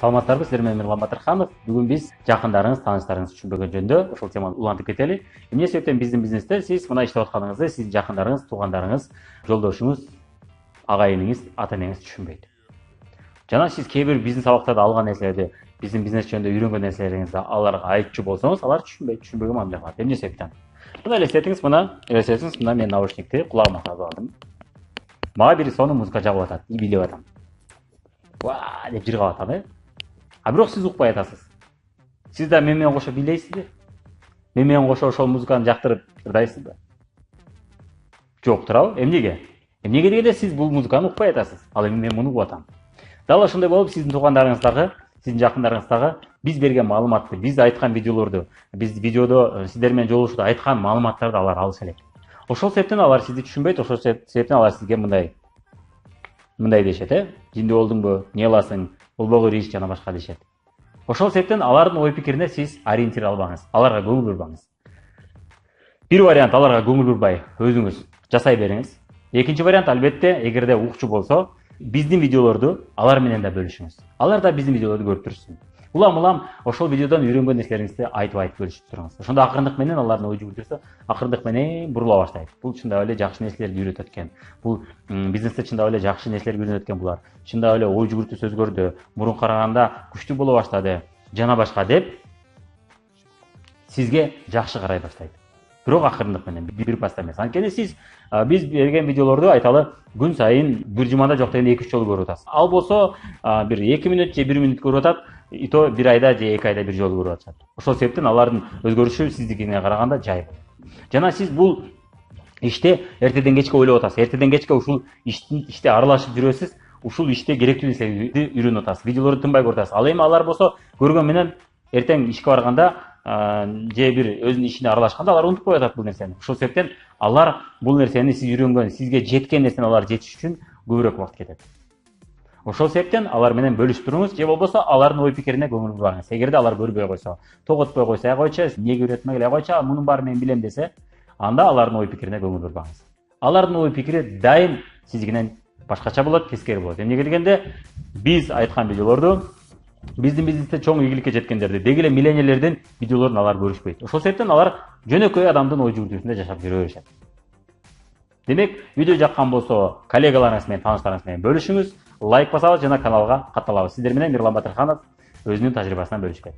Саламаттарбы, сіздер менен Мирлан Батырханов. Бүгін біз жақындарыңыз, таныштарыңыз түшүнбөгөн жөнүндө ошол теманы улантып кетели. Эмне себептен биздин бизнесте сиз мына иштеп атканыңызды сиздин жақындарыңыз, туугандарыңыз, жолдошуңуз, агайыныңыз, ата энеңиз түшүнбөйт. Жана сиз кээ бир бизнес сабактарда алган нерселерди, биздин бизнес жөнүндө үйрөнгөн нерселериңизди аларга айтчу болсоңуз, алар түшүнбөгөн мамиле кылат. Эмне себептен? Мына элестетиңиз, мына мен наушникти кулагыма тагып алдым. Мага бири сонун музыка жагып атат, бийлеп атам. Ва деп жыргап атам, А бирок сиз укпай атасыз. Сиз да мен менен кошо бийлейсизби? Мен менен кошо ошол музыканы жактырып ырдайсызбы? Жок, туурабы? Эмнеге? Эмнеге дегенде сиз бул музыканы укпай атасыз. Ал эми мен муну угуп атам. Дал ошондой болуп, сиздин туугандарыңыз дагы, сиздин жакындарыңыз дагы биз берген маалыматты, биз айткан видеолорду, биз видеодо сиздер менен жолугушууда айткан маалыматтарды алар алыша элек. Ошол себептен алар сизди түшүнбөйт, ошол себептен алар сизге мындай дешет, жинди болдуңбу, эмне кыласың, болбогу иш жана башка дешет. Ошол себептен алардын ой пикирине сиз ориентир албаңыз, аларга көңүл бурбаңыз. Бир вариант аларга көңүл бурбай өзүңүз жасай бериңиз. Экинчи вариант албетте, эгерде укчу болсо, биздин видеолорду алар менен да бөлүшүңүз. Алар да биздин видеолорду көрүп турушсун. Улам ошол видеодон үйрөнгөн нерселериңизди айтып бөлүшүп туруңуз. Ошондо акырындык менен алардын ой жүгүртүүсү акырындык менен бурула баштайт. Бул чындап эле жакшы нерселерди үйрөтөт экен. Бул бизнесте чындап эле жакшы нерселерди үйрөнөт экен булар. Чындап эле ой жүгүртүүсү өзгөрдү, мурун караганда күчтүү боло баштады, жана башка деп сизге жакшы карай баштайт. Бирок акырындык менен, бир паста эмес. Анткени сиз биз берген видеолорду айталы күн сайын бир жумада жок дегенде 2-3 жолу көрүп атасыз. Ал болсо бир 2 мүнөт же 1 мүнөт көрүп атат, и то бир айда же 2 айда бир жолу көрүп атышат. Ошол себептен алардын өзгөрүшү сиздикине караганда жай болот. Жана сиз бул иште эртеден кечке ойлоп атасыз. Эртеден кечке ушул иште аралашып жүрөсүз. Ушул иште керектүү нерселерди үйрөнүп атасыз. Видеолорду тынбай көрүп атасыз. Ал эми алар болсо көргөн менен эртең ишке барганда же бир өзүнүн ишине аралашканда алар унутуп коюп атат бул нерсени. Ошол себептен алар бул нерсени сиз үйрөнгөн, сизге жеткен нерсени алар жетиш үчүн көбүрөөк убакыт кетет. Ошол себептен алар менен бөлүшүп туруңуз, же болбосо алардын ой пикирине көңүл бурбаңыз. Эгерде алар көрбөй койсо, тоготпой койсо, койчу, эмнеге үйрөтмөй эле койчу, мунун баарын мен билем десе, анда алардын ой пикирине көңүл бурбаңыз. Алардын ой пикири дайым сиздикинен башкача болот, тескери болот. Эмнеге дегенде, биз айткан видеолорду, биздин бизнесте чоң ийгиликке жеткендерди, деги эле миллионерлердин видеолорун алар көрүшпөйт. Ошол себептен алар жөнөкөй адамдын ой жүгүртүүсүндө жашап жүрө беришет. Демек, видео жаккан болсо, коллегаларыңыз менен, тааныштарыңыз менен бөлүшүңүз, лайк басабыз жана каналга катталабыз. Сиздер менен Мирлан Батырханов өзүнүн тажрыйбасынан бөлүшкөн.